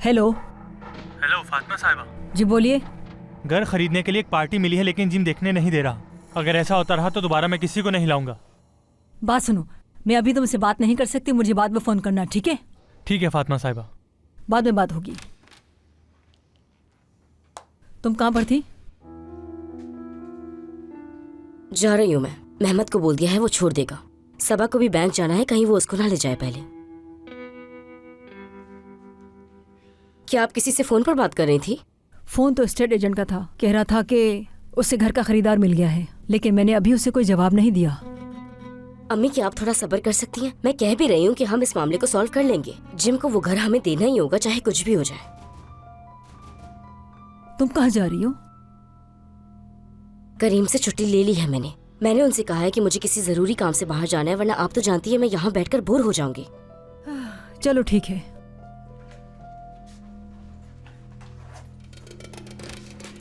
Hello. Hello Fatima साहिबा। जी बोलिए। घर खरीदने के लिए एक पार्टी मिली है लेकिन जिम देखने नहीं दे रहा। अगर ऐसा होता रहा तो दोबारा मैं किसी को नहीं लाऊंगा। बात सुनो, मैं अभी तुमसे बात नहीं कर सकती, मुझे बाद में फोन करना, ठीक है? ठीक है फातिमा साहिबा। बाद में बात होगी। तुम कहाँ पर थी? जा रही हूँ मैं। मेहमत को बोल दिया है, वो छोड़ देगा। सबा को भी बैंक जाना है, कहीं वो उसको ना ले जाए पहले। क्या आप किसी से फोन पर बात कर रही थी? फोन तो स्टेट एजेंट का था, कह रहा था कि उससे घर का खरीदार मिल गया है, लेकिन मैंने अभी उसे कोई जवाब नहीं दिया। अम्मी क्या आप थोड़ा सब्र कर सकती हैं? मैं कह भी रही हूँ कि हम इस मामले को सॉल्व कर लेंगे। जिम को वो घर हमें देना ही होगा, चाहे कुछ भी हो जाए। तुम कहाँ जा रही हो? करीम से छुट्टी ले ली है मैंने उनसे कहा है कि मुझे किसी जरूरी काम से बाहर जाना है, वरना आप तो जानती है मैं यहाँ बैठकर बोर हो जाऊंगी। चलो ठीक है।